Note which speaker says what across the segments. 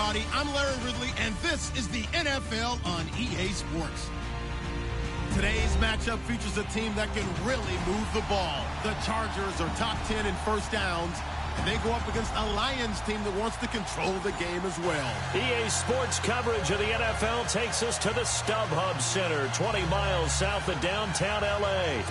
Speaker 1: everybody. I'm Larry Ridley, and this is the NFL on EA Sports. Today's matchup features a team that can really move the ball. The Chargers are top 10 in first downs, and they go up against a Lions team that wants to control the game as well.
Speaker 2: EA Sports coverage of the NFL takes us to the StubHub Center, 20 miles south of downtown L.A.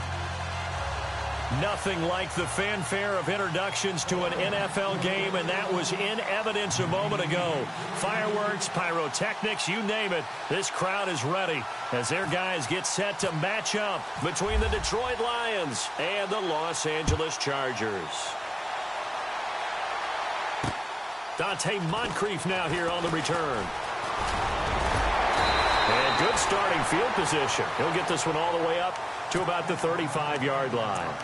Speaker 2: Nothing like the fanfare of introductions to an NFL game, and that was in evidence a moment ago. Fireworks, pyrotechnics, you name it. This crowd is ready as their guys get set to match up between the Detroit Lions and the Los Angeles Chargers. Dante Moncrief now here on the return. And good starting field position. He'll get this one all the way up to about the 35-yard line.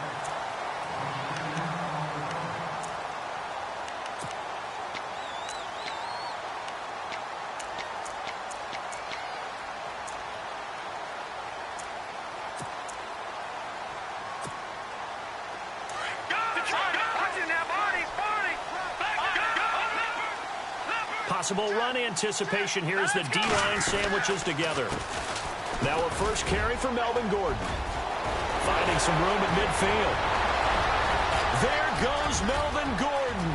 Speaker 2: Possible run anticipation here as the D-line sandwiches together. Now a first carry for Melvin Gordon. Finding some room at midfield. There goes Melvin Gordon.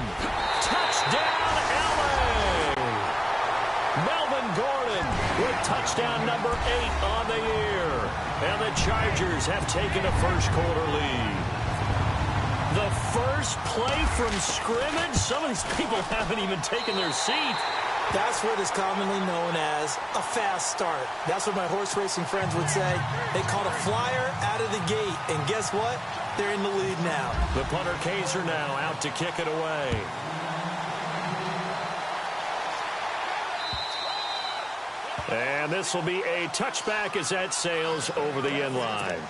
Speaker 2: Touchdown, LA! Melvin Gordon with touchdown number 8 on the year. And the Chargers have taken a first-quarter lead. The first play from scrimmage? Some of these people haven't even taken their seat.
Speaker 3: That's what is commonly known as a fast start. That's what my horse racing friends would say. They caught a flyer out of the gate, and guess what? They're in the lead now.
Speaker 2: The punter Kaiser now out to kick it away. And this will be a touchback as that sails over the end line.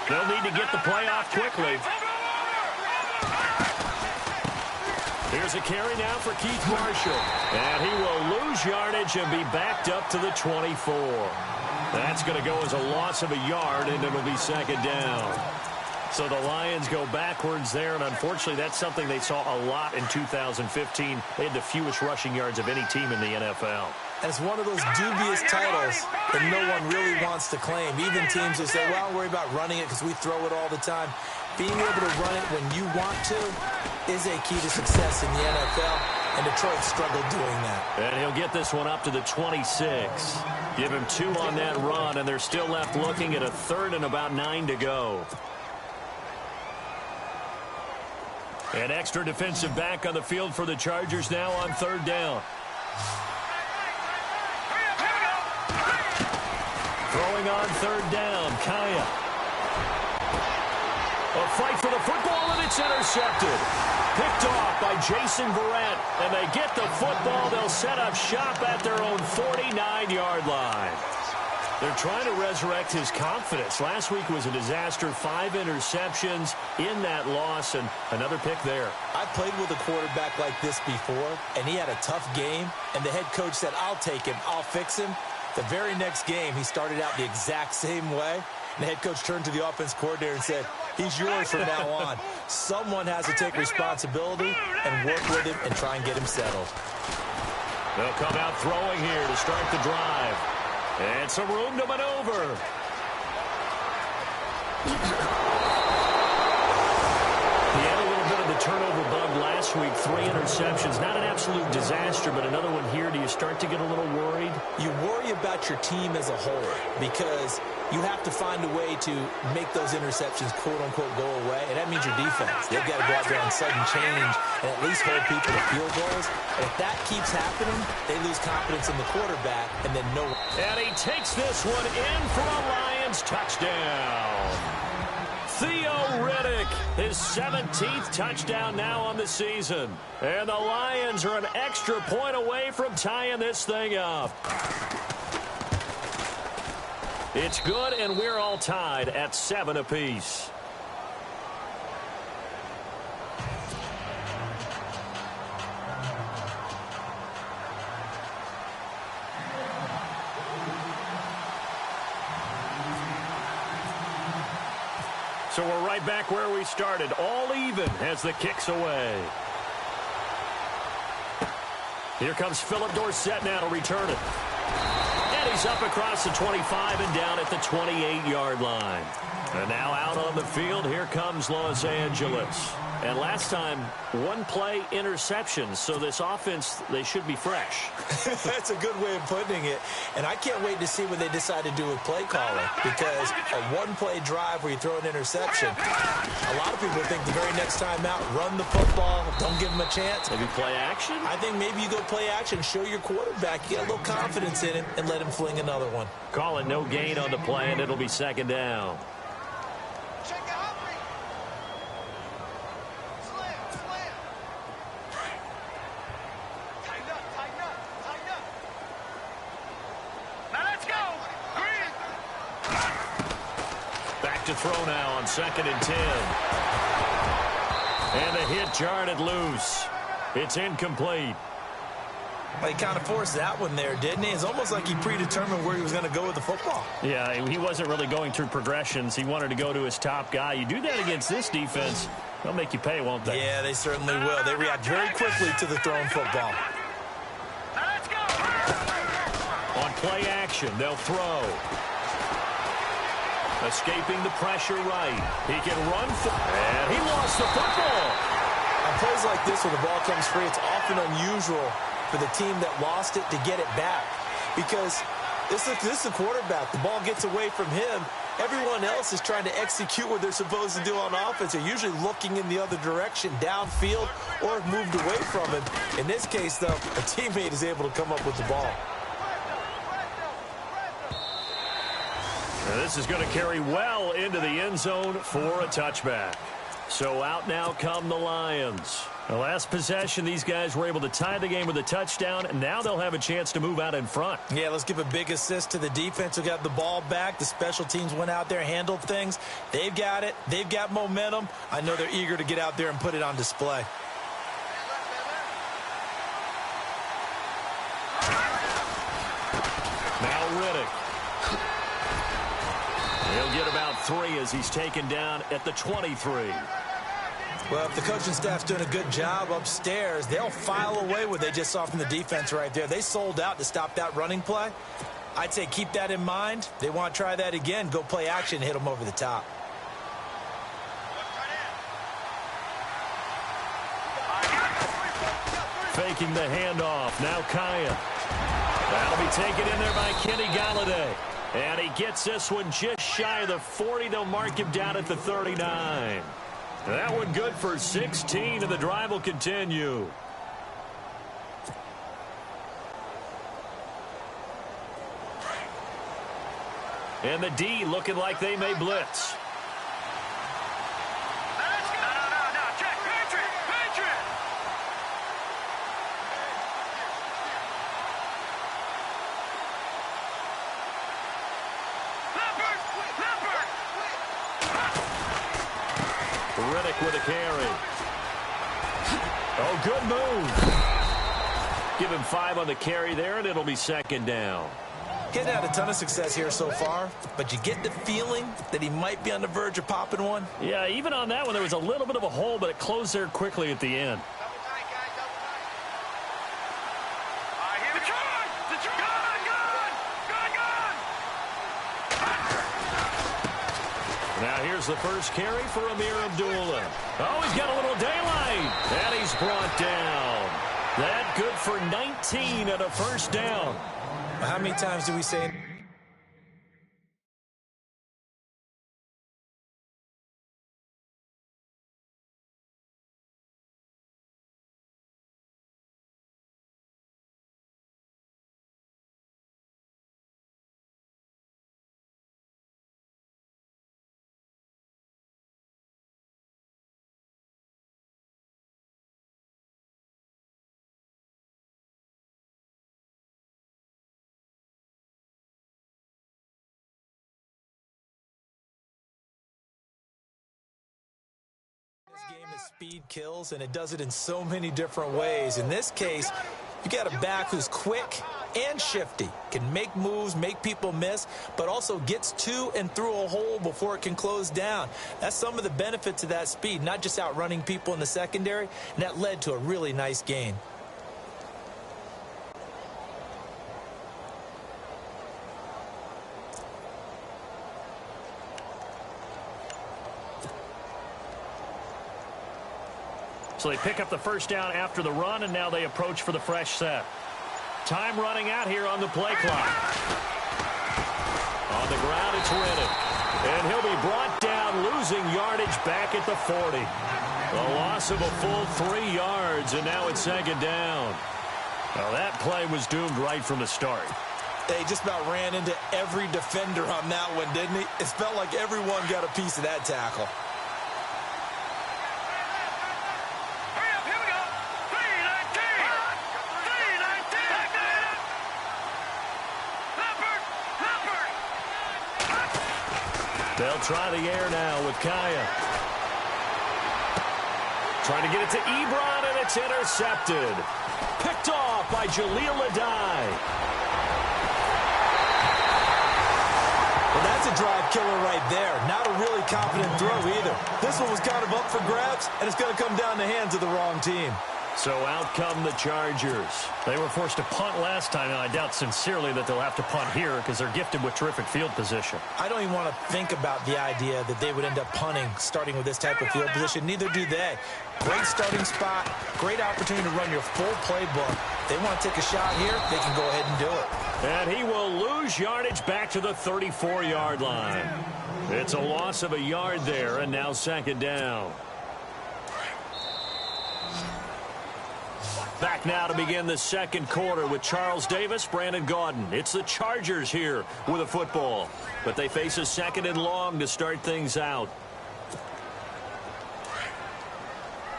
Speaker 2: They'll need to get the play off quickly. Here's a carry now for Keith Marshall. And he will lose yardage and be backed up to the 24. That's going to go as a loss of a yard, and it'll be second down. So the Lions go backwards there, and unfortunately that's something they saw a lot in 2015. They had the fewest rushing yards of any team in the NFL.
Speaker 3: It's one of those dubious titles that no one really wants to claim. Even teams that say, well, don't worry about running it because we throw it all the time. Being able to run it when you want to is a key to success in the NFL, and Detroit struggled doing that.
Speaker 2: And he'll get this one up to the 26. Give him 2 on that run, and they're still left looking at a third and about 9 to go. An extra defensive back on the field for the Chargers now on third down. Throwing on third down, Kaya. A fight for the football, and it's intercepted. Picked off by Jason Verrett, and they get the football. They'll set up shop at their own 49-yard line. They're trying to resurrect his confidence. Last week was a disaster. 5 interceptions in that loss, and another pick there.
Speaker 3: I played with a quarterback like this before, and he had a tough game, and the head coach said, I'll take him, I'll fix him. The very next game, he started out the exact same way, and the head coach turned to the offense coordinator and said, he's yours from now on. Someone has to take responsibility and work with him and try and get him settled.
Speaker 2: They'll come out throwing here to start the drive. And some room to maneuver. He had a little bit of the turnover bug last week. 3 interceptions. Not an absolute disaster, but another one here. Do you start to get a little worried?
Speaker 3: You worry about your team as a whole because you have to find a way to make those interceptions, quote-unquote, go away, and that means your defense. They've got to go out there on sudden change and at least hold people to field goals. And if that keeps happening, they lose confidence in the quarterback, and then no one.
Speaker 2: And he takes this one in for a Lions touchdown. His 17th touchdown now on the season. And the Lions are an extra point away from tying this thing up. It's good, and we're all tied at 7 apiece. So we're right back where we started, all even as the kick's away. Here comes Philip Dorsett now to return it. And he's up across the 25 and down at the 28-yard line. And now out on the field, here comes Los Angeles. And last time, one-play interception, so this offense, they should be fresh.
Speaker 3: That's a good way of putting it. And I can't wait to see what they decide to do with play calling, because a one-play drive where you throw an interception, a lot of people think the very next time out, run the football, don't give them a chance.
Speaker 2: Maybe play action?
Speaker 3: I think maybe you go play action, show your quarterback, you get a little confidence in him, and let him fling another one.
Speaker 2: Call it no gain on the play, and it'll be second down. To throw now on 2nd and 10. And the hit jarred it loose. It's incomplete.
Speaker 3: Well, he kind of forced that one there, didn't he? It's almost like he predetermined where he was going to go with the football.
Speaker 2: Yeah, he wasn't really going through progressions. He wanted to go to his top guy. You do that against this defense, they'll make you pay, won't they?
Speaker 3: Yeah, they certainly will. They react very quickly to the thrown football.
Speaker 2: On play action, they'll throw. Escaping the pressure right. He can run, and he lost the football.
Speaker 3: On plays like this, when the ball comes free, it's often unusual for the team that lost it to get it back. Because this is the quarterback. The ball gets away from him. Everyone else is trying to execute what they're supposed to do on offense. They're usually looking in the other direction, downfield, or have moved away from him. In this case, though, a teammate is able to come up with the ball.
Speaker 2: Now this is going to carry well into the end zone for a touchback. So out now come the Lions. The last possession, these guys were able to tie the game with a touchdown, and now they'll have a chance to move out in front.
Speaker 3: Yeah, let's give a big assist to the defense who got the ball back. The special teams went out there, handled things. They've got it. They've got momentum. I know they're eager to get out there and put it on display.
Speaker 2: Now Riddick. He'll get about 3 as he's taken down at the 23.
Speaker 3: Well, if the coaching staff's doing a good job upstairs, they'll file away what they just saw from the defense right there. They sold out to stop that running play. I'd say keep that in mind. They want to try that again. Go play action, hit them over the top.
Speaker 2: Faking the handoff. Now Kaya. That'll be taken in there by Kenny Galladay. And he gets this one just shy of the 40. They'll mark him down at the 39. That one good for 16, and the drive will continue. And the D looking like they may blitz. Riddick with a carry. Oh, good move. Give him 5 on the carry there, and it'll be second down.
Speaker 3: He hasn't had a ton of success here so far, but you get the feeling that he might be on the verge of popping one.
Speaker 2: Yeah, even on that one, there was a little bit of a hole, but it closed there quickly at the end. Now here's the first carry for Amir Abdullah. Oh, he's got a little daylight. And he's brought down. That good for 19 and a first down.
Speaker 3: How many times do we say speed kills, and it does it in so many different ways. In this case, you got a back who's quick and shifty, can make moves, make people miss, but also gets to and through a hole before it can close down. That's some of the benefits of that speed, not just outrunning people in the secondary, and that led to a really nice gain.
Speaker 2: So they pick up the first down after the run, and now they approach for the fresh set. Time running out here on the play clock. On the ground, it's Rennan. And he'll be brought down, losing yardage back at the 40. A loss of a full 3 yards, and now it's second down. Well, that play was doomed right from the start.
Speaker 3: They just about ran into every defender on that one, didn't he? It felt like everyone got a piece of that tackle.
Speaker 2: They'll try the air now with Kaya. Trying to get it to Ebron, and it's intercepted. Picked off by Jaleel Adai.
Speaker 3: Well, that's a drive killer right there. Not a really confident throw either. This one was kind of up for grabs, and it's going to come down the hands of the wrong team.
Speaker 2: So out come the Chargers. They were forced to punt last time, and I doubt sincerely that they'll have to punt here because they're gifted with terrific field position.
Speaker 3: I don't even want to think about the idea that they would end up punting starting with this type of field position. Neither do they. Great starting spot, great opportunity to run your full playbook. If they want to take a shot here, they can go ahead and do it.
Speaker 2: And he will lose yardage back to the 34-yard line. It's a loss of a yard there, and now second down. Back now to begin the second quarter with Charles Davis, Brandon Gaudin. It's the Chargers here with a football, but they face a second and long to start things out.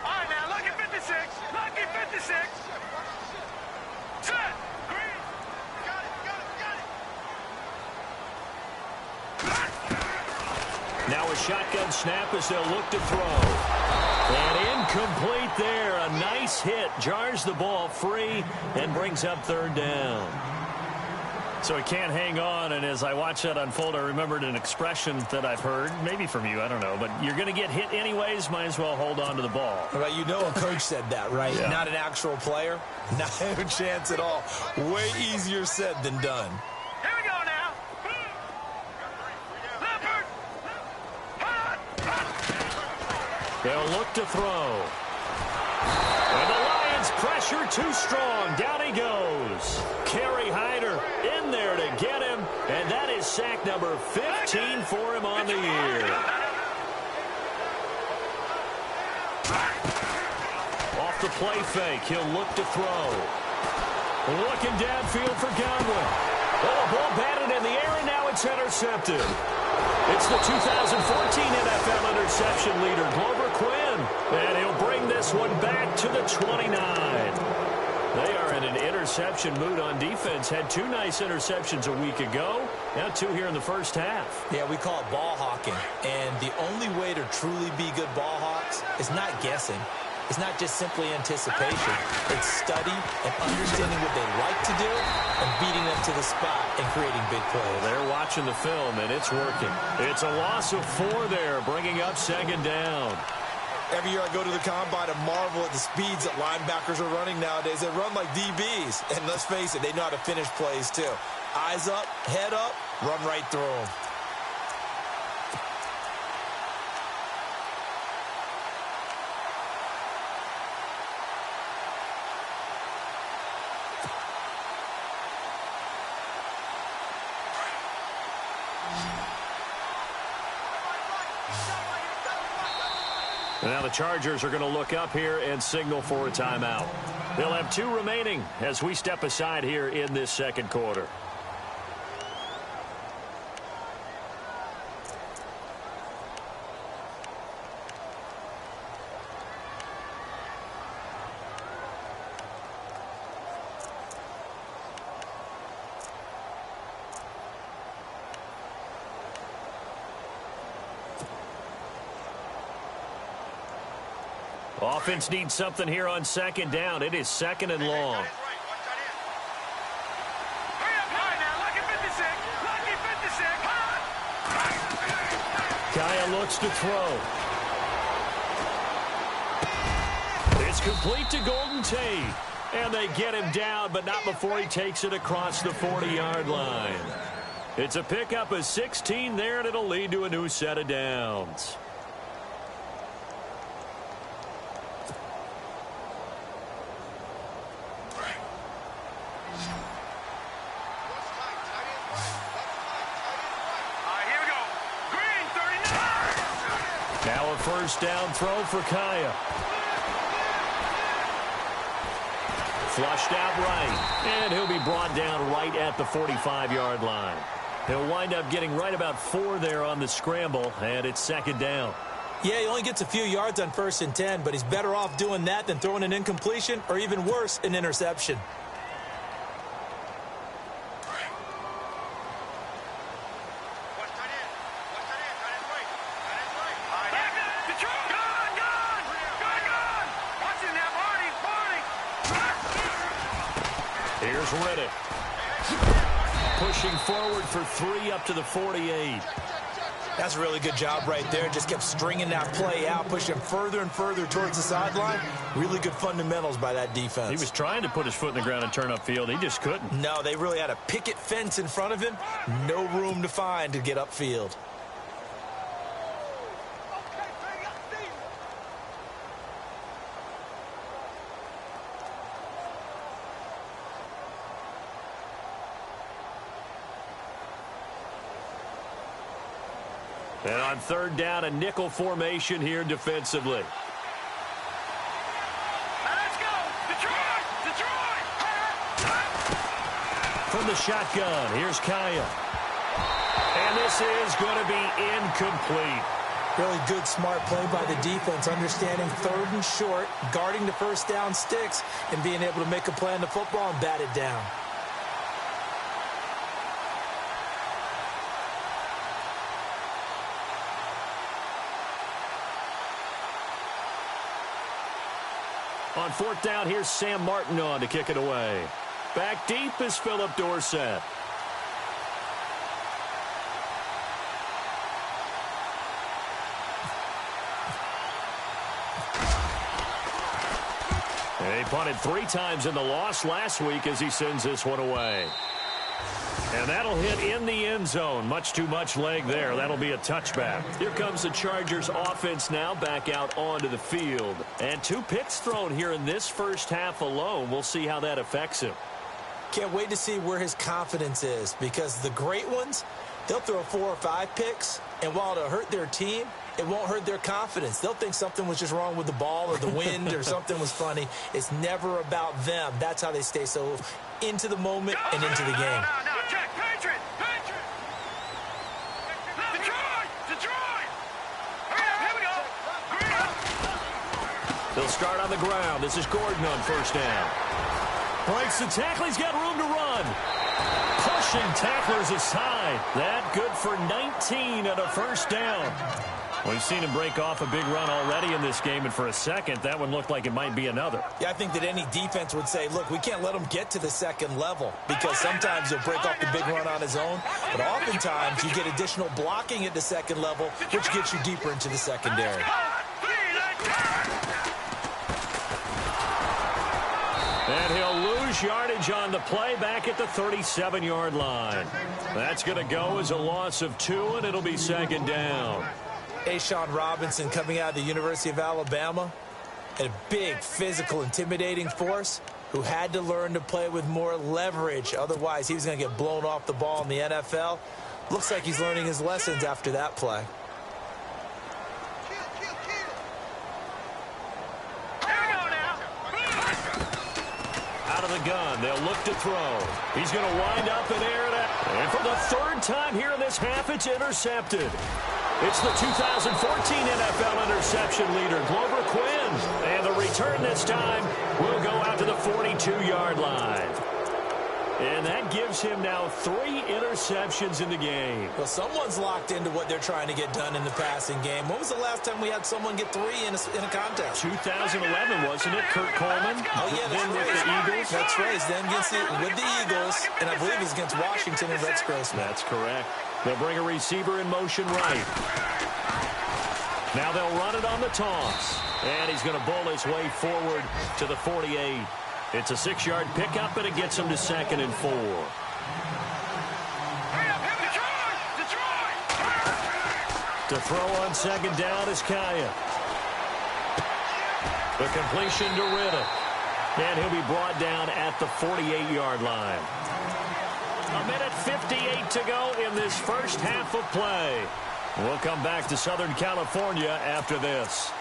Speaker 4: All right, now, look at 56. Look at 56. Set. Green. Got it.
Speaker 2: Now a shotgun snap as they'll look to throw. And incomplete there. A nice hit. Jars the ball free and brings up third down. So he can't hang on, and as I watch that unfold, I remembered an expression that I've heard, maybe from you, I don't know, but you're going to get hit anyways, might as well hold on to the ball.
Speaker 3: Right, you know a coach said that, right?
Speaker 2: Yeah.
Speaker 3: Not an actual player. Not a chance at all. Way easier said than done.
Speaker 4: Here we go now.
Speaker 2: They'll look to throw. And the Lions pressure too strong. Down he goes. Kerry Hyder in there to get him. And that is sack number 15 for him on the year. Off the play fake, he'll look to throw. Looking downfield for Godwin. Oh, ball batted in the air, and now it's intercepted. It's the 2014 NFL interception leader, Glover Quinn. And he'll bring this one back to the 29. They are in an interception mood on defense. Had 2 nice interceptions a week ago. Now 2 here in the first half.
Speaker 3: Yeah, we call it ball hawking. And the only way to truly be good ball hawks is not guessing. It's not just simply anticipation. It's study and understanding what they like to do and beating them to the spot and creating big plays.
Speaker 2: They're watching the film, and it's working. It's a loss of 4 there, bringing up second down.
Speaker 3: Every year I go to the combine and marvel at the speeds that linebackers are running nowadays. They run like DBs. And let's face it, they know how to finish plays too. Eyes up, head up, run right through them.
Speaker 2: And now the Chargers are going to look up here and signal for a timeout. They'll have 2 remaining as we step aside here in this second quarter. Offense needs something here on second down. It is second and long. Kaya looks to throw. It's complete to Golden Tate. And they get him down, but not before he takes it across the 40-yard line. It's a pickup of 16 there, and it'll lead to a new set of downs. Now a first down throw for Kaya. Flushed out right, and he'll be brought down right at the 45-yard line. He'll wind up getting right about 4 there on the scramble, and it's second down.
Speaker 3: Yeah, he only gets a few yards on 1st and 10, but he's better off doing that than throwing an incompletion or even worse, an interception.
Speaker 2: Here's Riddick. Pushing forward for 3 up to the 48.
Speaker 3: That's a really good job right there. Just kept stringing that play out, pushing further and further towards the sideline. Really good fundamentals by that defense.
Speaker 2: He was trying to put his foot in the ground and turn upfield. He just couldn't.
Speaker 3: No, they really had a picket fence in front of him. No room to find to get upfield.
Speaker 2: And on third down, a nickel formation here defensively.
Speaker 4: Let's go! Detroit! Detroit!
Speaker 2: From the shotgun, here's Kaya. And this is going to be incomplete.
Speaker 3: Really good, smart play by the defense, understanding 3rd and short, guarding the first down sticks, and being able to make a play on the football and bat it down.
Speaker 2: On 4th down, here's Sam Martin on to kick it away. Back deep is Phillip Dorsett. And he punted 3 times in the loss last week as he sends this one away. And that'll hit in the end zone. Much too much leg there. That'll be a touchback. Here comes the Chargers offense now back out onto the field. And 2 picks thrown here in this first half alone. We'll see how that affects him.
Speaker 3: Can't wait to see where his confidence is, because the great ones, they'll throw 4 or 5 picks, and while it'll hurt their team, it won't hurt their confidence. They'll think something was just wrong with the ball or the wind or something was funny. It's never about them. That's how they stay so into the moment and into the game.
Speaker 4: Check, Patriot! Patriot! Detroit! Detroit! Here we go!
Speaker 2: They'll start on the ground. This is Gordon on first down. Breaks the tackle. He's got room to run. Pushing tacklers aside. That good for 19 and a first down. We've seen him break off a big run already in this game, and for a second, that one looked like it might be another.
Speaker 3: Yeah, I think that any defense would say, look, we can't let him get to the second level, because sometimes he'll break off the big run on his own, but oftentimes you get additional blocking at the second level, which gets you deeper into the secondary.
Speaker 2: And he'll lose yardage on the play back at the 37-yard line. That's going to go as a loss of 2, and it'll be second down.
Speaker 3: Ashawn Robinson coming out of the University of Alabama, a big, physical, intimidating force who had to learn to play with more leverage. Otherwise, he was going to get blown off the ball in the NFL. Looks like he's learning his lessons after that play.
Speaker 2: Out of the gun, they'll look to throw. He's going to wind up and air it out. And for the 3rd time here in this half, it's intercepted. It's the 2014 NFL interception leader, Glover Quinn. And the return this time will go out to the 42-yard line. And that gives him now 3 interceptions in the game.
Speaker 3: Well, someone's locked into what they're trying to get done in the passing game. When was the last time we had someone get 3 in a contest?
Speaker 2: 2011, wasn't it? Kurt Coleman?
Speaker 3: Oh, yeah, that's
Speaker 2: then
Speaker 3: right.
Speaker 2: with the Eagles.
Speaker 3: That's right. Then with the Eagles, and I believe he's against Washington and Rex Grossman.
Speaker 2: That's correct. They'll bring a receiver in motion right. Now they'll run it on the toss. And he's going to bull his way forward to the 48. It's a 6-yard pickup, and it gets him to 2nd and 4. To throw on 2nd down is Kaya. The completion to Riddick. And he'll be brought down at the 48-yard line. 1:58 to go in this first half of play. We'll come back to Southern California after this.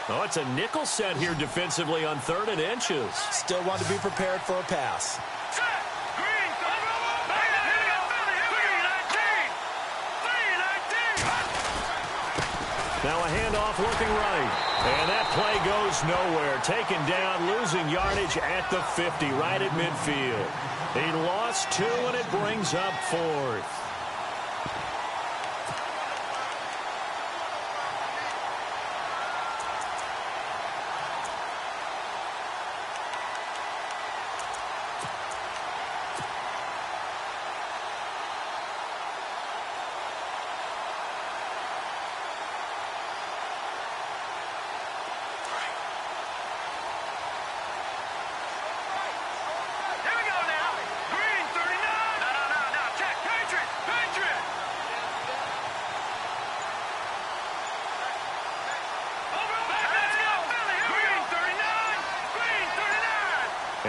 Speaker 2: Oh, it's a nickel set here defensively on 3rd and inches.
Speaker 3: Still want to be prepared for a pass.
Speaker 2: Now a handoff looking right. And that play goes nowhere. Taken down, losing yardage at the 50, right at midfield. He lost 2, and it brings up 4th.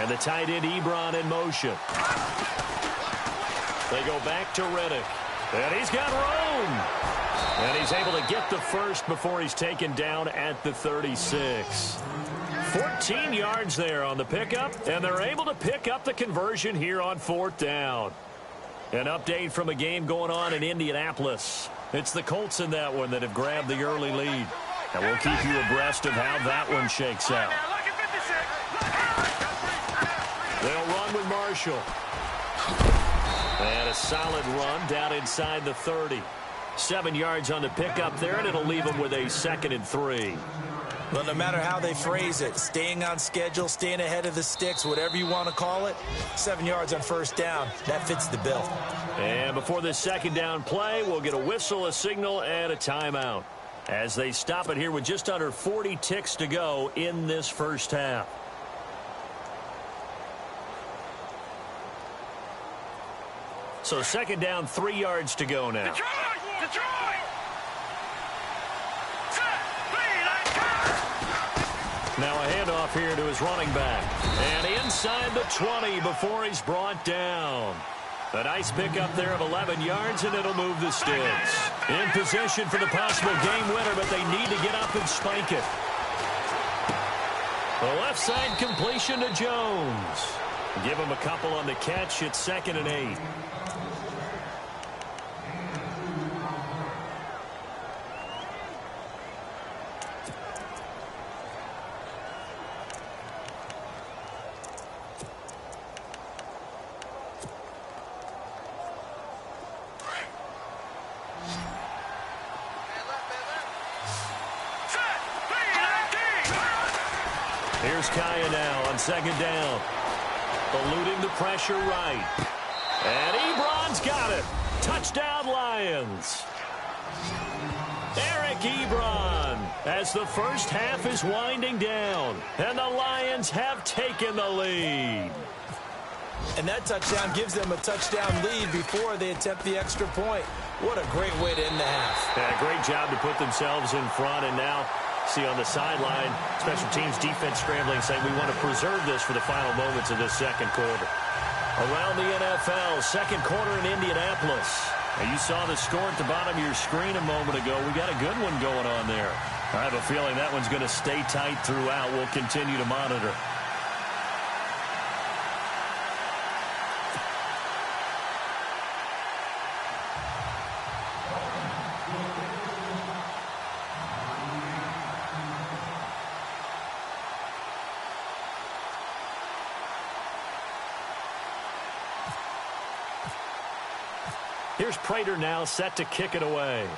Speaker 2: And the tight end Ebron in motion. They go back to Riddick. And he's got room. And he's able to get the first before he's taken down at the 36. 14 yards there on the pickup, and they're able to pick up the conversion here on 4th down. An update from a game going on in Indianapolis. It's the Colts in that one that have grabbed the early lead. And we'll keep you abreast of how that one shakes out. They'll run with Marshall. And a solid run down inside the 30. 7 yards on the pickup there, and it'll leave them with a 2nd and 3.
Speaker 3: Well, no matter how they phrase it, staying on schedule, staying ahead of the sticks, whatever you want to call it, 7 yards on 1st down, that fits the bill.
Speaker 2: And before this 2nd down play, we'll get a whistle, a signal, and a timeout as they stop it here with just under 40 ticks to go in this first half. So 2nd down, 3 yards to go now. Now a handoff here to his running back. And inside the 20 before he's brought down. A nice pickup there of 11 yards, and it'll move the sticks. In position for the possible game winner, but they need to get up and spike it. The left side completion to Jones. Give him a couple on the catch. It's 2nd and 8. Here's Kaya now on 2nd down. Eluding the pressure right. And Ebron's got it. Touchdown, Lions. Eric Ebron as the first half is winding down. And the Lions have taken the lead.
Speaker 3: And that touchdown gives them a touchdown lead before they attempt the extra point. What a great way to end the half.
Speaker 2: Yeah, great job to put themselves in front, and now see on the sideline, special teams defense scrambling, saying we want to preserve this for the final moments of this 2nd quarter. Around the NFL, 2nd quarter in Indianapolis. Now, you saw the score at the bottom of your screen a moment ago. We got a good one going on there. I have a feeling that one's going to stay tight throughout. We'll continue to monitor. Here's Prater now set to kick it away.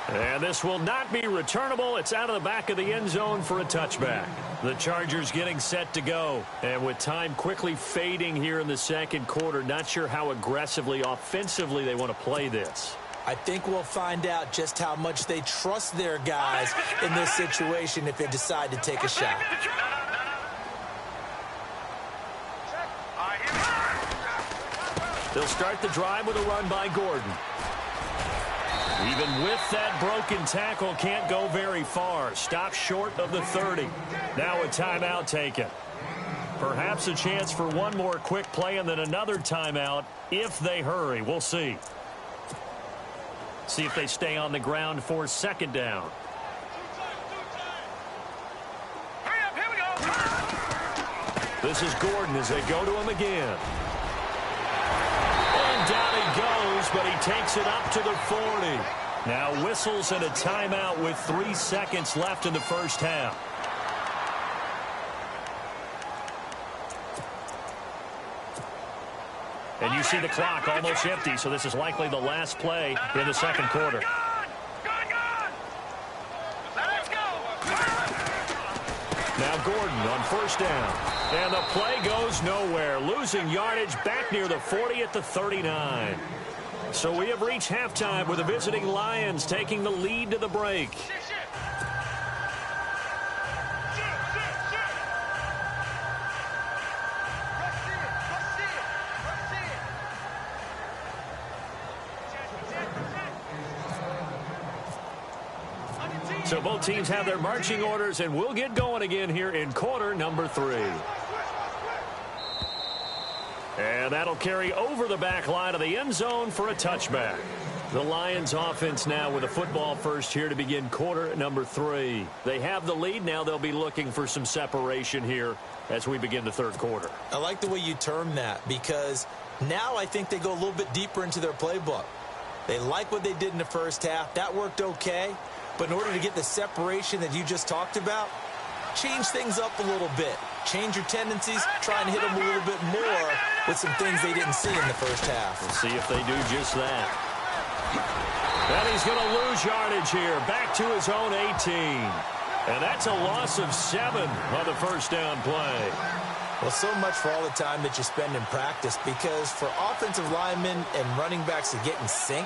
Speaker 2: And this will not be returnable. It's out of the back of the end zone for a touchback. The Chargers getting set to go. And with time quickly fading here in the second quarter, not sure how aggressively, offensively they want to play this.
Speaker 3: I think we'll find out just how much they trust their guys in this situation if they decide to take a shot.
Speaker 2: They'll start the drive with a run by Gordon. Even with that broken tackle, can't go very far. Stop short of the 30. Now a timeout taken. Perhaps a chance for one more quick play and then another timeout if they hurry. We'll see. See if they stay on the ground for second down. This is Gordon as they go to him again. And down he goes, but he takes it up to the 40. Now whistles and a timeout with 3 seconds left in the first half. And you see the clock almost empty, so this is likely the last play in the second quarter. Now Gordon on first down. And the play goes nowhere. Losing yardage back near the 40 at the 39. So we have reached halftime with the visiting Lions taking the lead to the break. So both teams have their marching orders, and we'll get going again here in quarter number 3. And that'll carry over the back line of the end zone for a touchback. The Lions offense now with a football first here to begin quarter number 3. They have the lead. Now they'll be looking for some separation here as we begin the third quarter.
Speaker 3: I like the way you term that because now I think they go a little bit deeper into their playbook. They like what they did in the first half. That worked okay. But in order to get the separation that you just talked about, change things up a little bit. Change your tendencies, try and hit them a little bit more with some things they didn't see in the first half.
Speaker 2: We'll see if they do just that. And he's going to lose yardage here. Back to his own 18. And that's a loss of 7 on the first down play.
Speaker 3: Well, so much for all the time that you spend in practice because for offensive linemen and running backs to get in sync,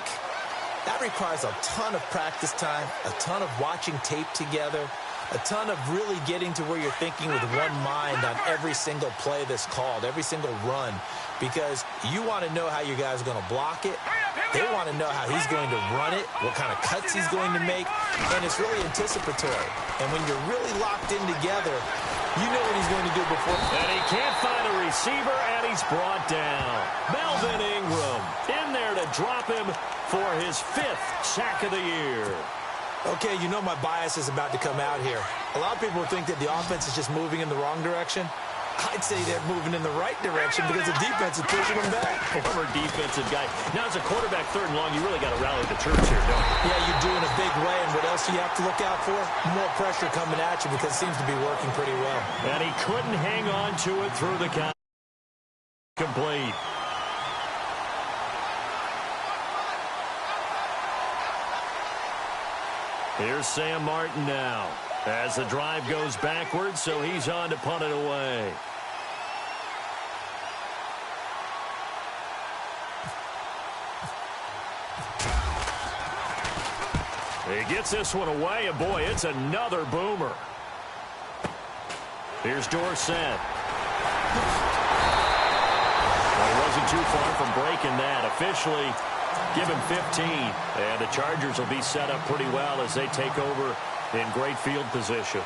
Speaker 3: that requires a ton of practice time, a ton of watching tape together, a ton of really getting to where you're thinking with one mind on every single play that's called, every single run, because you want to know how your guys are going to block it. They want to know how he's going to run it, what kind of cuts he's going to make, and it's really anticipatory. And when you're really locked in together, you know what he's going to do before.
Speaker 2: And he can't find a receiver, and he's brought down. Melvin Ingram in there to drop him for his 5th sack of the year.
Speaker 3: Okay, you know my bias is about to come out here. A lot of people think that the offense is just moving in the wrong direction. I'd say they're moving in the right direction because the defense is pushing them back.
Speaker 2: Former defensive guy. Now, as a quarterback, 3rd and long, you really got to rally the troops here, don't you?
Speaker 3: Yeah, you do in a big way. And what else do you have to look out for? More pressure coming at you because it seems to be working pretty well.
Speaker 2: And he couldn't hang on to it through the count. Complete. Here's Sam Martin now as the drive goes backwards, so he's on to punt it away. He gets this one away, and boy, it's another boomer. Here's Dorsett. Well, he wasn't too far from breaking that. Officially, give him 15. And the Chargers will be set up pretty well as they take over in great field position.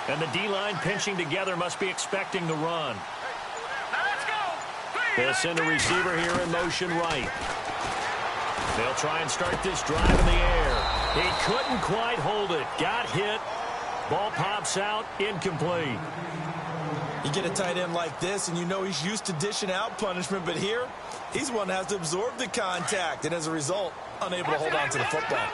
Speaker 2: And the D-line pinching together must be expecting the run. They'll send a receiver here in motion right. They'll try and start this drive in the air. He couldn't quite hold it. Got hit. Ball pops out. Incomplete.
Speaker 3: You get a tight end like this, and you know he's used to dishing out punishment, but here, he's one that has to absorb the contact, and as a result, unable to hold on to the football.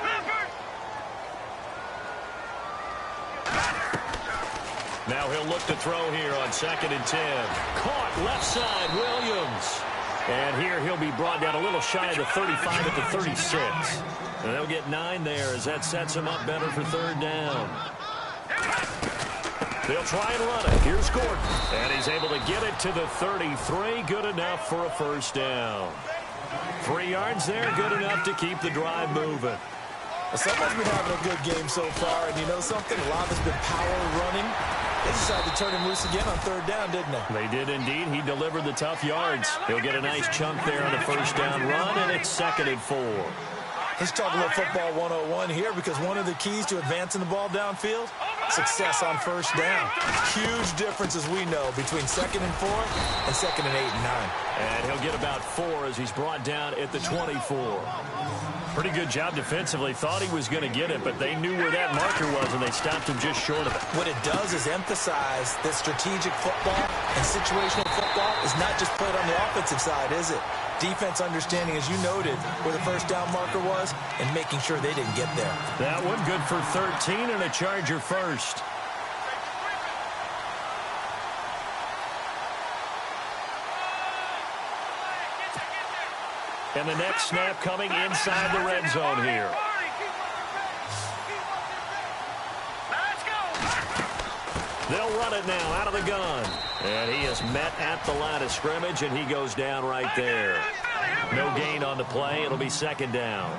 Speaker 2: Now he'll look to throw here on 2nd and 10. Caught left side, Williams. And here he'll be brought down a little shy of the 35 at the 36. And they'll get 9 there as that sets him up better for 3rd down. They'll try and run it. Here's Gordon. And he's able to get it to the 33. Good enough for a 1st down. 3 yards there, good enough to keep the drive moving.
Speaker 3: Well, someone's been having a good game so far, and you know something? A lot has been power running. They decided to turn him loose again on 3rd down, didn't they?
Speaker 2: They did indeed. He delivered the tough yards. He'll get a nice chunk there on the 1st down run, and it's 2nd and 4.
Speaker 3: Let's talk a little football 101 here, because one of the keys to advancing the ball downfield, success on 1st down. Huge difference, as we know, between 2nd and 4 and 2nd and 8 and 9.
Speaker 2: And he'll get about 4 as he's brought down at the 24. Pretty good job defensively. Thought he was going to get it, but they knew where that marker was, and they stopped him just short of it.
Speaker 3: What it does is emphasize that strategic football and situational football is not just played on the offensive side, is it? Defense understanding, as you noted, where the 1st down marker was and making sure they didn't get there.
Speaker 2: That one good for 13 and a Charger 1st. And the next snap coming inside the red zone here. They'll run it now out of the gun. And he is met at the line of scrimmage, and he goes down right there. No gain on the play. It'll be 2nd down.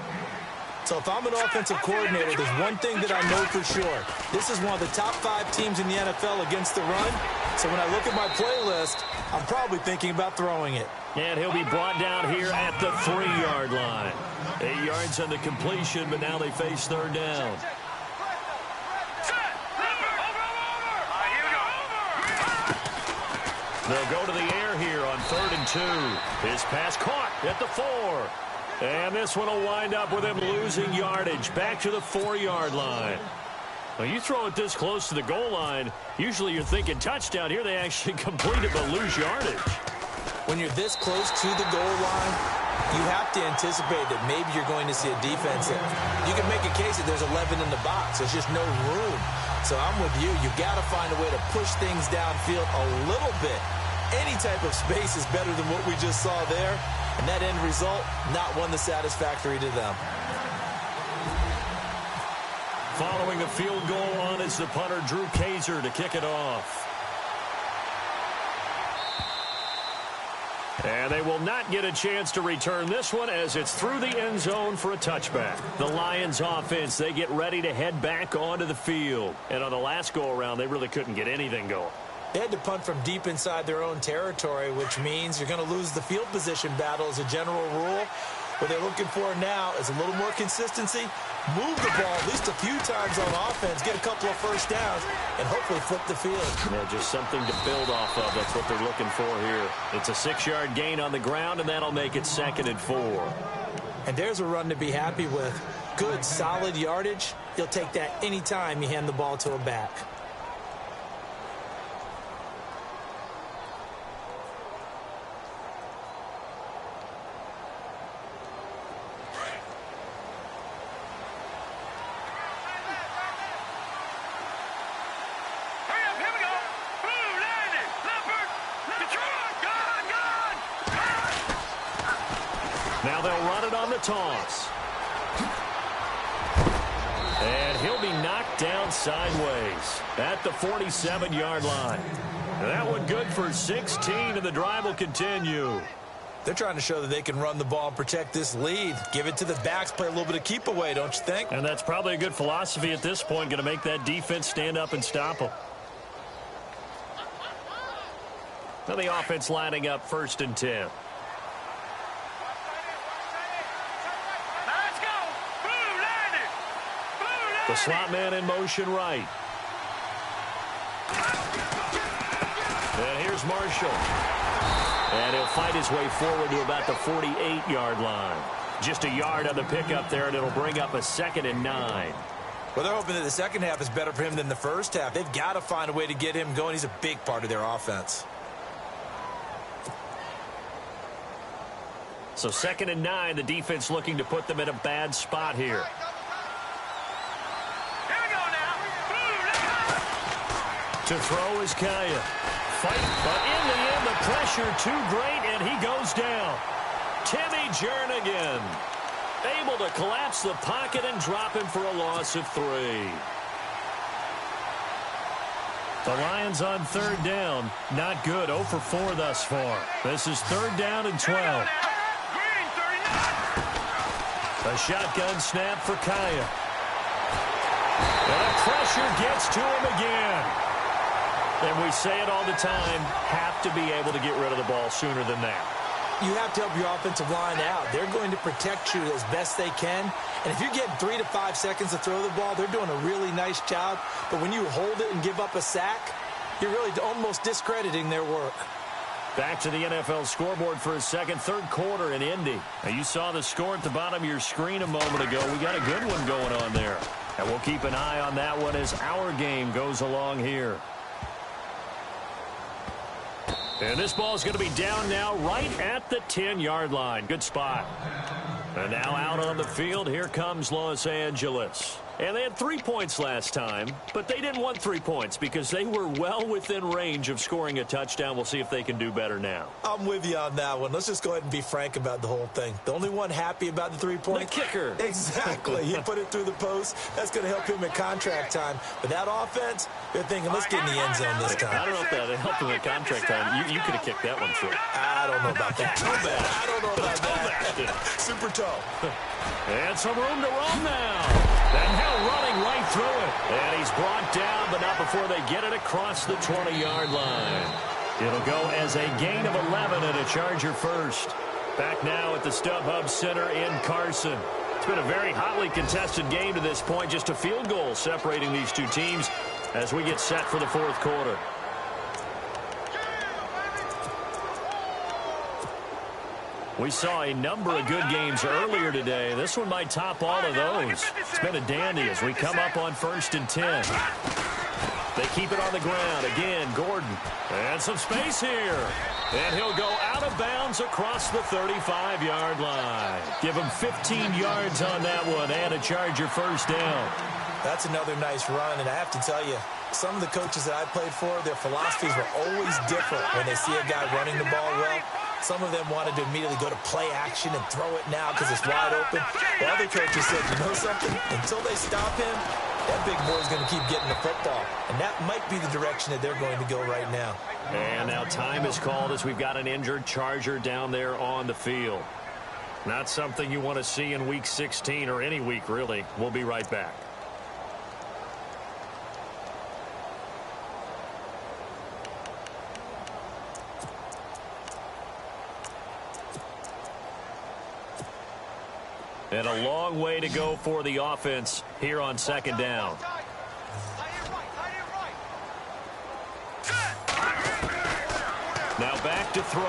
Speaker 3: So if I'm an offensive coordinator, there's one thing that I know for sure. This is one of the top 5 teams in the NFL against the run. So when I look at my playlist, I'm probably thinking about throwing it.
Speaker 2: And he'll be brought down here at the 3-yard line. 8 yards on the completion, but now they face 3rd down. They'll go to the air here on 3rd and 2. His pass caught at the 4. And this one will wind up with him losing yardage back to the 4-yard line. Now, you throw it this close to the goal line, usually you're thinking touchdown. Here they actually complete it but lose yardage.
Speaker 3: When you're this close to the goal line, you have to anticipate that maybe you're going to see a defense that you can make a case that there's 11 in the box. There's just no room. So I'm with you. You've got to find a way to push things downfield a little bit. Any type of space is better than what we just saw there. And that end result, not one that's satisfactory to them.
Speaker 2: Following the field goal on is the punter, Drew Kaiser, to kick it off. And they will not get a chance to return this one as it's through the end zone for a touchback. The Lions offense, they get ready to head back onto the field. And on the last go-around, they really couldn't get anything going.
Speaker 3: They had to punt from deep inside their own territory, which means you're going to lose the field position battle as a general rule. What they're looking for now is a little more consistency, move the ball at least a few times on offense, get a couple of 1st downs, and hopefully flip the field.
Speaker 2: Yeah, just something to build off of. That's what they're looking for here. It's a 6-yard gain on the ground, and that'll make it 2nd and 4.
Speaker 3: And there's a run to be happy with. Good, solid yardage. You'll take that any time you hand the ball to a back.
Speaker 2: Now they'll run it on the toss. And he'll be knocked down sideways at the 47-yard line. That one good for 16, and the drive will continue.
Speaker 3: They're trying to show that they can run the ball and protect this lead. Give it to the backs, play a little bit of keep away, don't you think?
Speaker 2: And that's probably a good philosophy at this point, going to make that defense stand up and stop them. Now the offense lining up 1st and 10. The slot man in motion right. And here's Marshall. And he'll fight his way forward to about the 48-yard line. Just a yard on the pickup there, and it'll bring up a 2nd and 9.
Speaker 3: Well, they're hoping that the second half is better for him than the first half. They've got to find a way to get him going. He's a big part of their offense.
Speaker 2: So 2nd and 9, the defense looking to put them in a bad spot here.
Speaker 4: Here we go now.
Speaker 2: To throw is Kaya. Fight, but in the end, the pressure too great, and he goes down. Timmy Jernigan able to collapse the pocket and drop him for a loss of 3. The Lions on 3rd down. Not good. 0 for 4 thus far. This is 3rd down and 12. A shotgun snap for Kaya. And the pressure gets to him again. And we say it all the time, have to be able to get rid of the ball sooner than that.
Speaker 3: You have to help your offensive line out. They're going to protect you as best they can. And if you're getting 3 to 5 seconds to throw the ball, they're doing a really nice job. But when you hold it and give up a sack, you're really almost discrediting their work.
Speaker 2: Back to the NFL scoreboard for a second, 3rd quarter in Indy. Now, you saw the score at the bottom of your screen a moment ago. We got a good one going on there. And we'll keep an eye on that one as our game goes along here. And this ball is going to be down now right at the 10-yard line. Good spot. And now out on the field, here comes Los Angeles. And they had 3 points last time, but they didn't want 3 points because they were well within range of scoring a touchdown. We'll see if they can do better now.
Speaker 3: I'm with you on that one. Let's just go ahead and be frank about the whole thing. The only one happy about the 3 points?
Speaker 2: The kicker.
Speaker 3: Exactly. He put it through the post. That's going to help him at contract time. But that offense, they're thinking, let's get in the end zone this time.
Speaker 2: I don't know if that helped him at contract time. You could have kicked that one through.
Speaker 3: I don't know about that.
Speaker 2: Toe bad.
Speaker 3: I don't know about that. Super toe.
Speaker 2: And some room to run now. And now running right through it. And he's brought down, but not before they get it across the 20-yard line. It'll go as a gain of 11 and a Charger first. Back now at the StubHub Center in Carson. It's been a very hotly contested game to this point. Just a field goal separating these two teams as we get set for the 4th quarter. We saw a number of good games earlier today. This one might top all of those. It's been a dandy as we come up on 1st and 10. They keep it on the ground. Again, Gordon. And some space here. And he'll go out of bounds across the 35-yard line. Give him 15 yards on that one and a Charger first down.
Speaker 3: That's another nice run, and I have to tell you, some of the coaches that I played for, their philosophies were always different when they see a guy running the ball well. Some of them wanted to immediately go to play action and throw it now because it's wide open. While other coaches said, you know something? Until they stop him, that big boy's going to keep getting the football. And that might be the direction that they're going to go right now.
Speaker 2: And now time is called as we've got an injured Charger down there on the field. Not something you want to see in Week 16 or any week, really. We'll be right back. And a long way to go for the offense here on 2nd down. Now back to throw.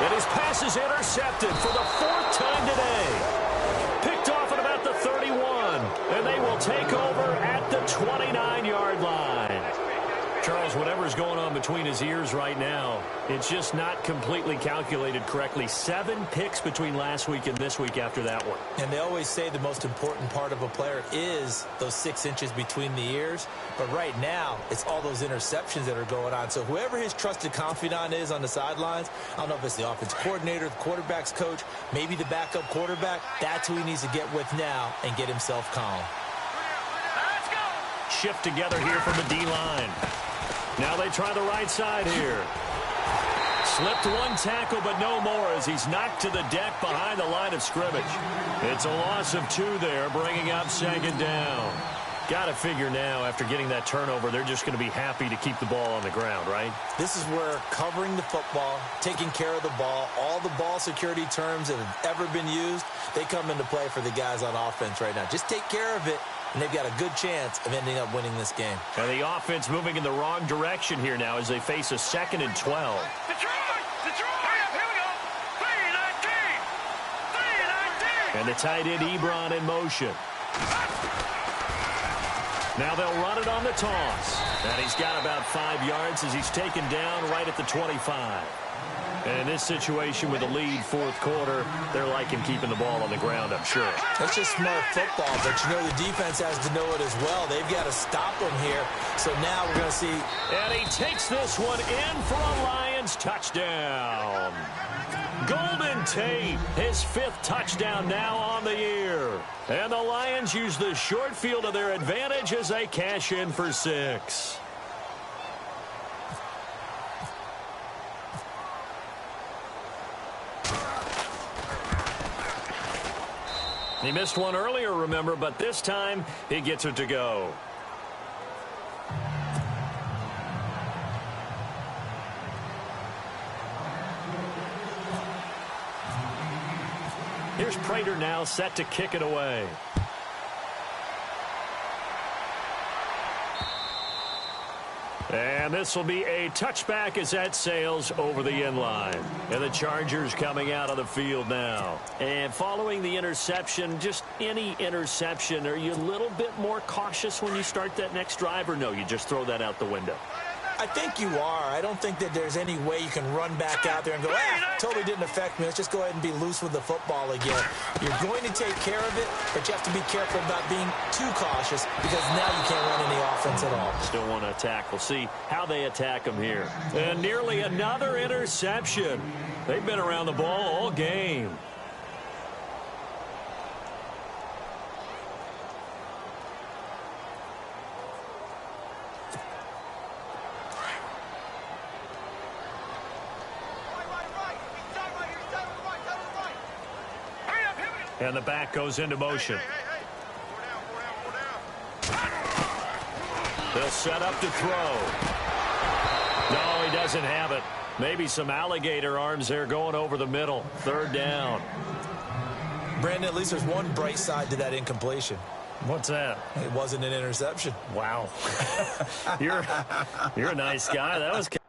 Speaker 2: And his pass is intercepted for the 4th time today. Picked off at about the 31. And they will take over at the 29-yard line. Charles, whatever's going on between his ears right now, it's just not completely calculated correctly. 7 picks between last week and this week after that one.
Speaker 3: And they always say the most important part of a player is those 6 inches between the ears. But right now, it's all those interceptions that are going on. So whoever his trusted confidant is on the sidelines, I don't know if it's the offense coordinator, the quarterback's coach, maybe the backup quarterback, that's who he needs to get with now and get himself calm.
Speaker 2: Shift together here from the D-line. Now they try the right side here. Slipped one tackle, but no more as he's knocked to the deck behind the line of scrimmage. It's a loss of 2 there, bringing up 2nd down. Got to figure now, after getting that turnover, they're just going to be happy to keep the ball on the ground, right?
Speaker 3: This is where covering the football, taking care of the ball, all the ball security terms that have ever been used, they come into play for the guys on offense right now. Just take care of it, and they've got a good chance of ending up winning this game.
Speaker 2: And the offense moving in the wrong direction here now as they face a 2nd and 12.
Speaker 4: Detroit! Hurry up, here we go! 3,
Speaker 2: And the tight end Ebron in motion. Now they'll run it on the toss. And he's got about 5 yards as he's taken down right at the 25. And in this situation with the lead fourth quarter, they're liking keeping the ball on the ground, I'm sure.
Speaker 3: That's just smart football, but you know the defense has to know it as well. They've got to stop him here. So now we're going to see.
Speaker 2: And he takes this one in for a Lions touchdown. Golden Tate, his 5th touchdown now on the year. And the Lions use the short field to their advantage as they cash in for 6. He missed one earlier, remember, but this time he gets it to go. Here's Prater now set to kick it away. And this will be a touchback as that sails over the end line. And the Chargers coming out of the field now. And following the interception, just any interception, are you a little bit more cautious when you start that next drive, or no, you just throw that out the window?
Speaker 3: I think you are. I don't think that there's any way you can run back out there and go, totally didn't affect me. Let's just go ahead and be loose with the football again. You're going to take care of it, but you have to be careful about being too cautious because now you can't run any offense at all.
Speaker 2: Still want to attack. We'll see how they attack him here. And nearly another interception. They've been around the ball all game. And the back goes into motion. They'll set up to throw. No, he doesn't have it. Maybe some alligator arms there going over the middle. 3rd down.
Speaker 3: Brandon, at least there's one bright side to that incompletion.
Speaker 2: What's that?
Speaker 3: It wasn't an interception.
Speaker 2: Wow. You're a nice guy. That was kind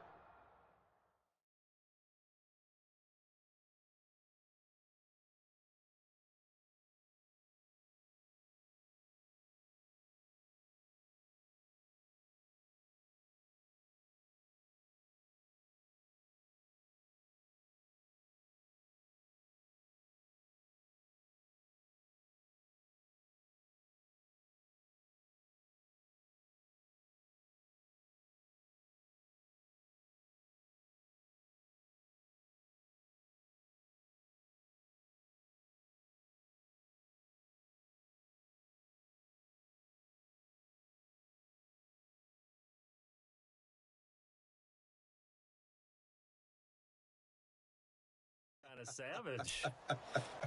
Speaker 2: of savage.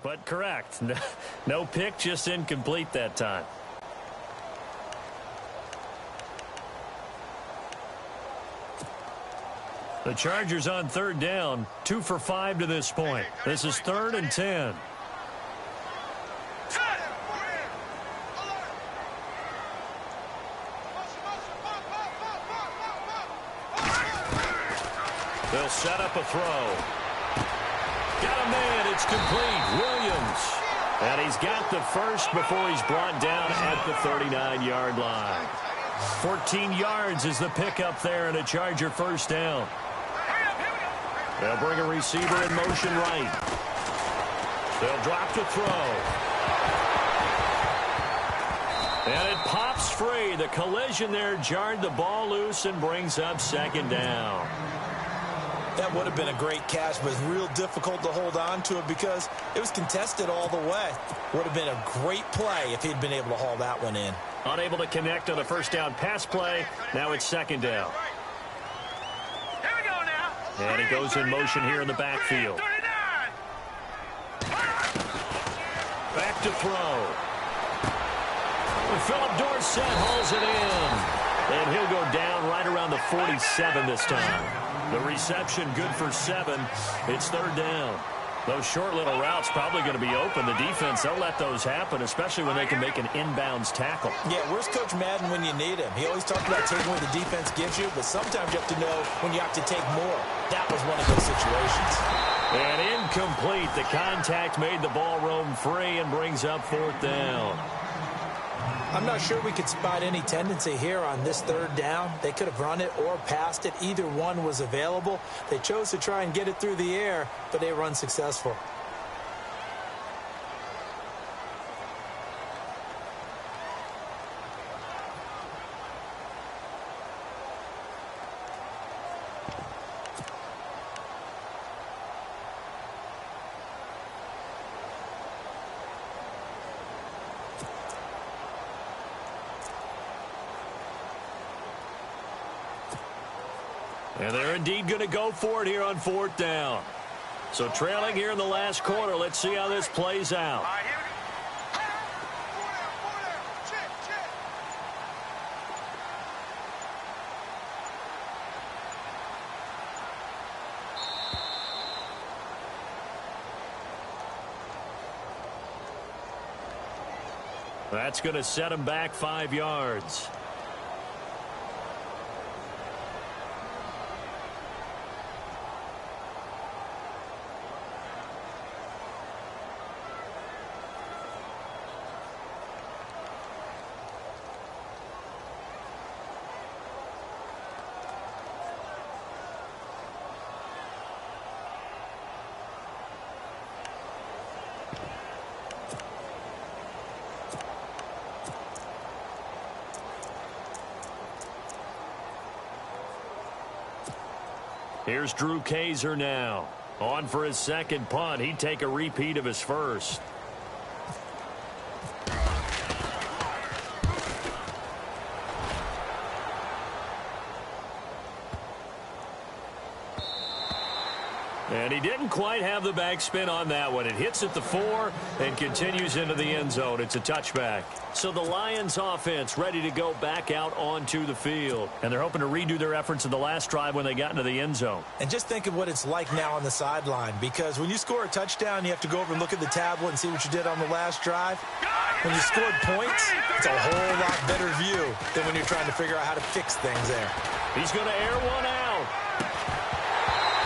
Speaker 2: But correct. No pick, just incomplete that time. The Chargers on 3rd down, 2 for 5 to this point. This is 3rd and 10. They'll set up a throw. Got a man, it's complete. Williams. And he's got the first before he's brought down at the 39-yard line. 14 yards is the pickup there and a Charger 1st down. They'll bring a receiver in motion right. They'll drop to throw. And it pops free. The collision there jarred the ball loose and brings up 2nd down.
Speaker 3: That would have been a great catch, but it's real difficult to hold on to it because it was contested all the way. Would have been a great play if he'd been able to haul that one in.
Speaker 2: Unable to connect on the 1st down pass play. Now it's 2nd down.
Speaker 4: Here we go now.
Speaker 2: And he goes in motion here in the backfield.
Speaker 4: 39.
Speaker 2: Back to throw. Philip Dorsett hauls it in. And he'll go down right around the 47 this time. The reception good for 7. It's 3rd down. Those short little routes probably going to be open. The defense, they'll let those happen, especially when they can make an inbounds tackle.
Speaker 3: Yeah, where's Coach Madden when you need him? He always talks about taking what the defense gives you, but sometimes you have to know when you have to take more. That was one of those situations.
Speaker 2: And incomplete. The contact made the ball roam free and brings up 4th down.
Speaker 3: I'm not sure we could spot any tendency here on this 3rd down. They could have run it or passed it. Either one was available. They chose to try and get it through the air, but they were unsuccessful.
Speaker 2: And they're indeed going to go for it here on 4th down. So trailing here in the last quarter. Let's see how this plays out.
Speaker 4: All right, here we go. Check.
Speaker 2: That's going to set him back 5 yards. Here's Drew Kaiser now. On for his 2nd punt. He'd take a repeat of his first. And he didn't quite have the backspin on that one. It hits at the 4 and continues into the end zone. It's a touchback. So the Lions offense ready to go back out onto the field. And they're hoping to redo their efforts in the last drive when they got into the end zone.
Speaker 3: And just think of what it's like now on the sideline, because when you score a touchdown, you have to go over and look at the tablet and see what you did on the last drive. When you scored points, it's a whole lot better view than when you're trying to figure out how to fix things there.
Speaker 2: He's going to air one out.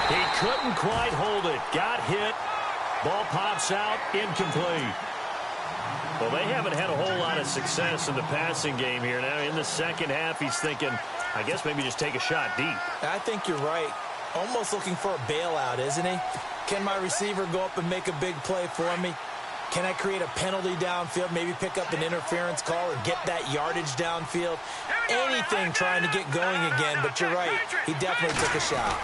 Speaker 2: He couldn't quite hold it. Got hit. Ball pops out. Incomplete. Well, they haven't had a whole lot of success in the passing game here. Now, in the second half, he's thinking, I guess maybe just take a shot deep.
Speaker 3: I think you're right. Almost looking for a bailout, isn't he? Can my receiver go up and make a big play for me? Can I create a penalty downfield, maybe pick up an interference call or get that yardage downfield? Anything trying to get going again, but you're right. He definitely took a shot.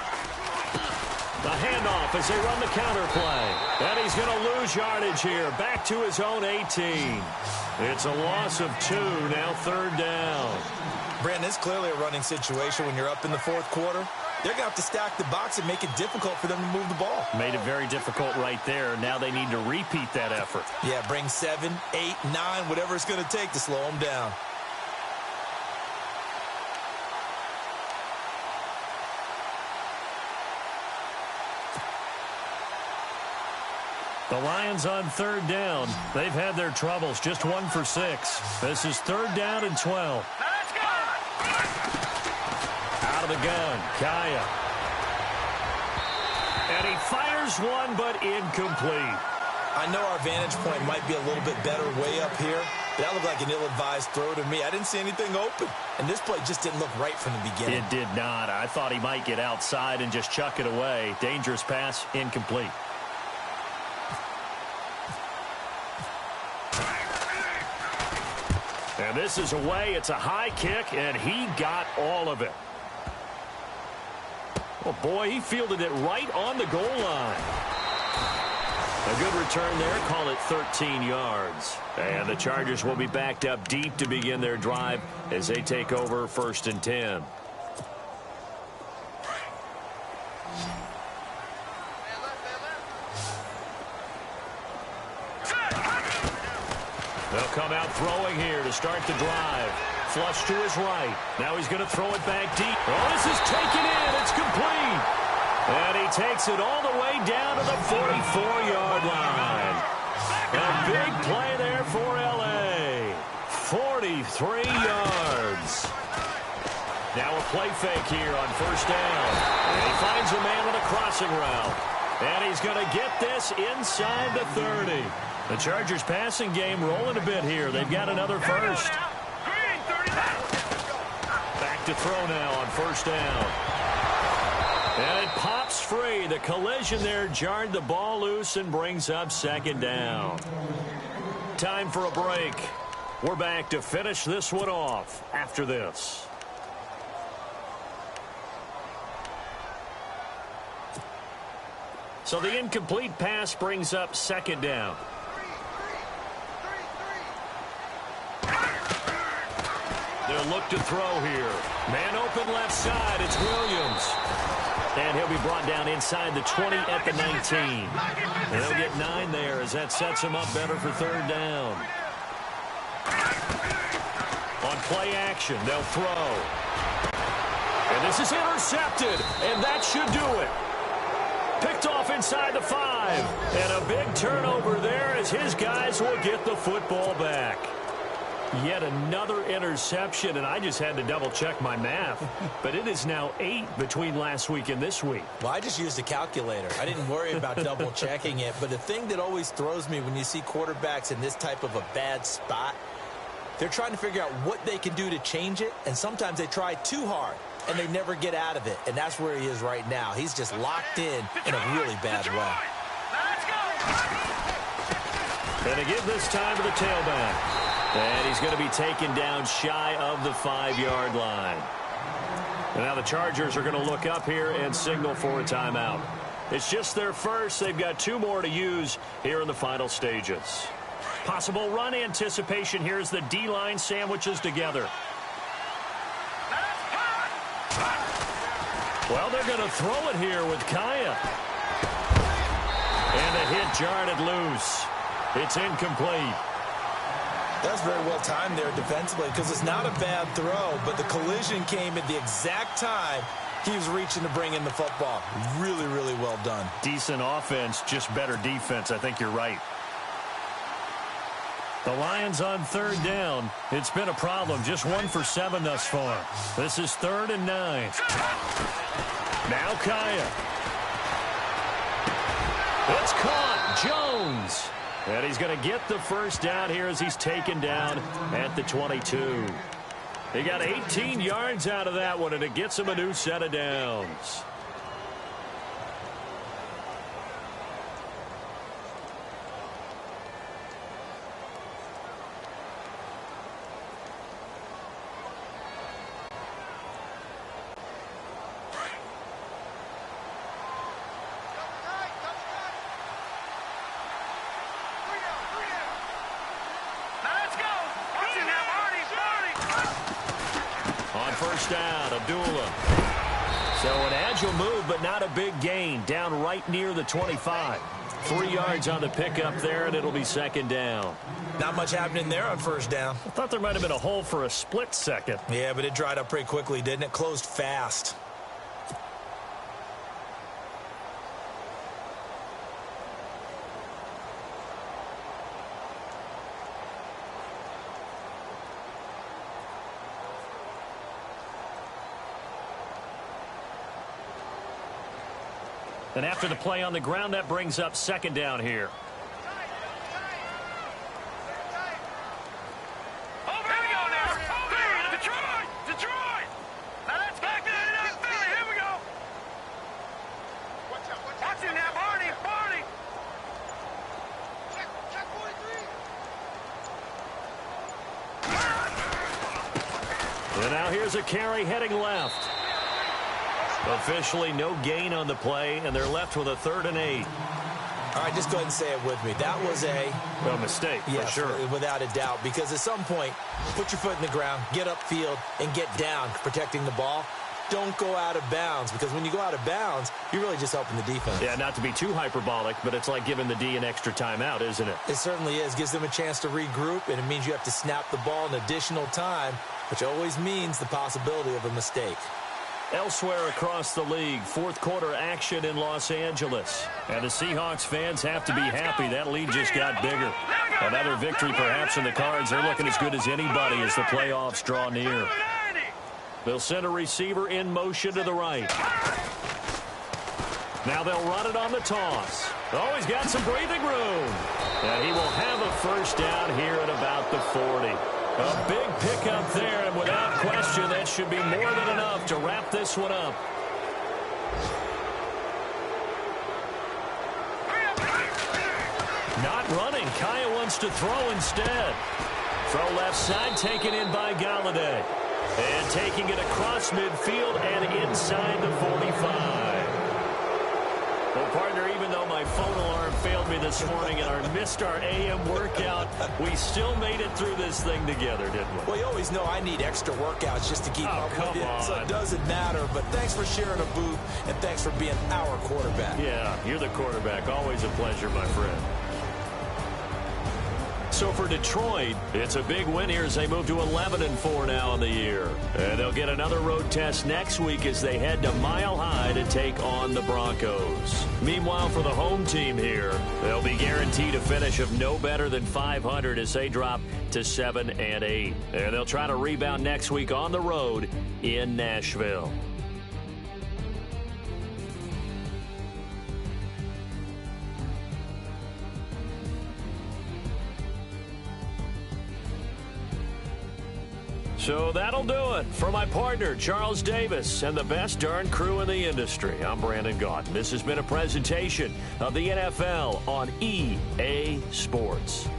Speaker 2: The handoff as they run the counter play. And he's going to lose yardage here. Back to his own 18. It's a loss of 2, now 3rd down.
Speaker 3: Brandon, it's clearly a running situation when you're up in the 4th quarter. They're going to have to stack the box and make it difficult for them to move the ball.
Speaker 2: Made it very difficult right there. Now they need to repeat that effort.
Speaker 3: Yeah, bring 7, 8, 9, whatever it's going to take to slow them down.
Speaker 2: The Lions on 3rd down. They've had their troubles. Just 1 for 6. This is 3rd down and 12.
Speaker 4: Let's go!
Speaker 2: Out of the gun, Kaya. And he fires one, but incomplete.
Speaker 3: I know our vantage point might be a little bit better way up here, but that looked like an ill-advised throw to me. I didn't see anything open, and this play just didn't look right from the beginning.
Speaker 2: It did not. I thought he might get outside and just chuck it away. Dangerous pass, incomplete. And this is away. It's a high kick, and he got all of it. Oh, boy, he fielded it right on the goal line. A good return there. Call it 13 yards. And the Chargers will be backed up deep to begin their drive as they take over 1st and 10. They'll come out throwing here to start the drive. Flush to his right. Now he's going to throw it back deep. Oh, this is taken in. It's complete. And he takes it all the way down to the 44-yard line. A big play there for L.A. 43 yards. Now a play fake here on 1st down. And he finds a man on a crossing route. And he's going to get this inside the 30. The Chargers passing game rolling a bit here. They've got another first. Back to throw now on first down. And it pops free. The collision there jarred the ball loose and brings up second down. Time for a break. We're back to finish this one off after this. So the incomplete pass brings up second down. They'll look to throw here. Man open left side. It's Williams. And he'll be brought down inside the 20 at the 19. And they'll get 9 there as that sets him up better for third down. On play action, they'll throw. And this is intercepted. And that should do it. Picked off inside the 5. And a big turnover there as his guys will get the football back. Yet another interception, and I just had to double-check my math. But it is now 8 between last week and this week.
Speaker 3: Well, I just used a calculator. I didn't worry about double-checking it. But the thing that always throws me when you see quarterbacks in this type of a bad spot, they're trying to figure out what they can do to change it, and sometimes they try too hard, and they never get out of it. And that's where he is right now. He's just locked in a really bad way.
Speaker 2: And again this time to the tailback. And he's going to be taken down shy of the 5-yard line. And now the Chargers are going to look up here and signal for a timeout. It's just their first. They've got 2 more to use here in the final stages. Possible run anticipation here as the D-line sandwiches together. Well, they're going to throw it here with Kaya. And the hit jarred it loose. It's incomplete.
Speaker 3: That's very well timed there defensively because it's not a bad throw, but the collision came at the exact time he was reaching to bring in the football. Really, really well done.
Speaker 2: Decent offense, just better defense. I think you're right. The Lions on third down. It's been a problem. Just 1 for 7 thus far. This is 3rd and 9. Now Kaya. It's caught. Jones. And he's going to get the first down here as he's taken down at the 22. He got 18 yards out of that one, and it gets him a new set of downs. Down, Abdullah. So an agile move, but not a big gain. Down right near the 25. 3 yards on the pickup there, and it'll be second down.
Speaker 3: Not much happening there on first down.
Speaker 2: I thought there might have been a hole for a split second.
Speaker 3: Yeah, but it dried up pretty quickly, didn't it? Closed fast.
Speaker 2: And after the play on the ground, that brings up second down here.
Speaker 4: Detroit! Now let's back to that Philly. Here we go. Watch him now, Barney. Check 43.
Speaker 2: And now here's a carry heading left. Officially no gain on the play, and they're left with a 3rd and 8.
Speaker 3: All right, just go ahead and say it with me. That was a
Speaker 2: mistake, for sure.
Speaker 3: Without a doubt, because at some point, put your foot in the ground, get upfield, and get down protecting the ball. Don't go out of bounds, because when you go out of bounds, you're really just helping the defense.
Speaker 2: Yeah, not to be too hyperbolic, but it's like giving the D an extra timeout, isn't it?
Speaker 3: It certainly is. Gives them a chance to regroup, and it means you have to snap the ball an additional time, which always means the possibility of a mistake.
Speaker 2: Elsewhere across the league, 4th quarter action in Los Angeles. And the Seahawks fans have to be happy. That lead just got bigger. Another victory perhaps in the cards. They're looking as good as anybody as the playoffs draw near. They'll send a receiver in motion to the right. Now they'll run it on the toss. Oh, he's got some breathing room. And he will have a first down here at about the 40. A big pickup there, and without question, that should be more than enough to wrap this one up. Not running. Kaya wants to throw instead. Throw left side, taken in by Galladay. And taking it across midfield and inside the 45. Well, partner, even though my phone alarm failed me this morning and I missed our AM workout, we still made it through this thing together, didn't we?
Speaker 3: Well, you always know I need extra workouts just to keep up with you, so it doesn't matter. But thanks for sharing a booth, and thanks for being our quarterback.
Speaker 2: Yeah, you're the quarterback. Always a pleasure, my friend. So for Detroit, it's a big win here as they move to 11-4 now on the year. And they'll get another road test next week as they head to Mile High to take on the Broncos. Meanwhile, for the home team here, they'll be guaranteed a finish of no better than 500 as they drop to 7-8. And they'll try to rebound next week on the road in Nashville. So that'll do it. For my partner, Charles Davis, and the best darn crew in the industry, I'm Brandon Gaudin. This has been a presentation of the NFL on EA Sports.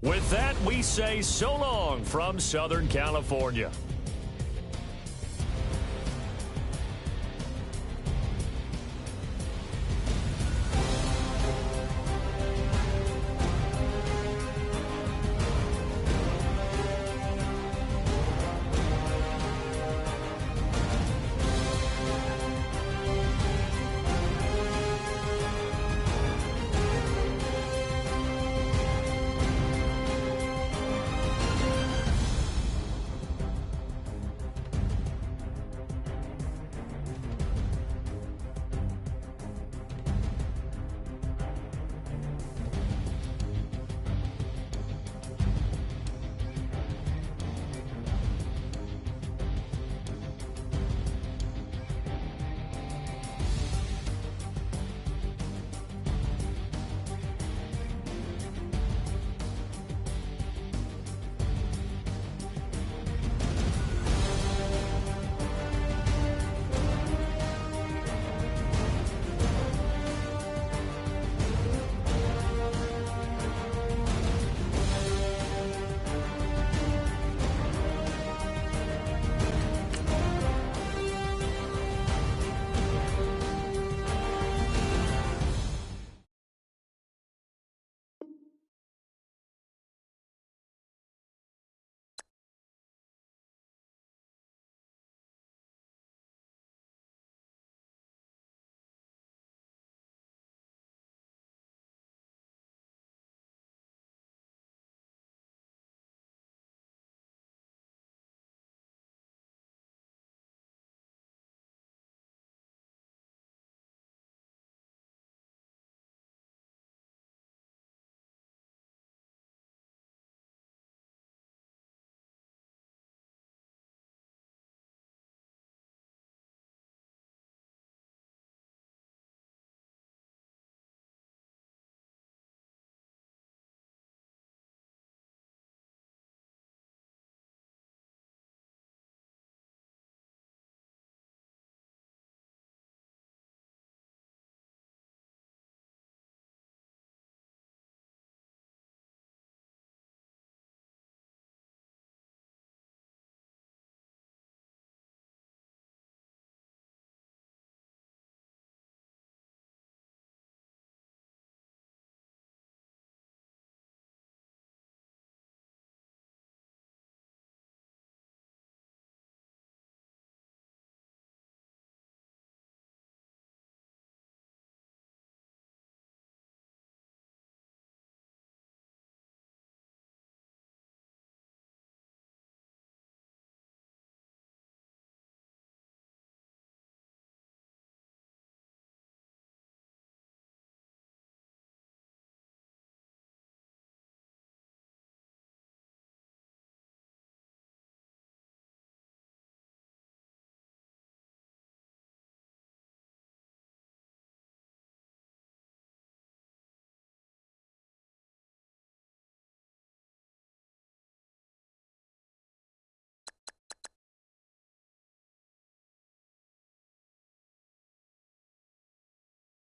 Speaker 2: With that, we say so long from Southern California.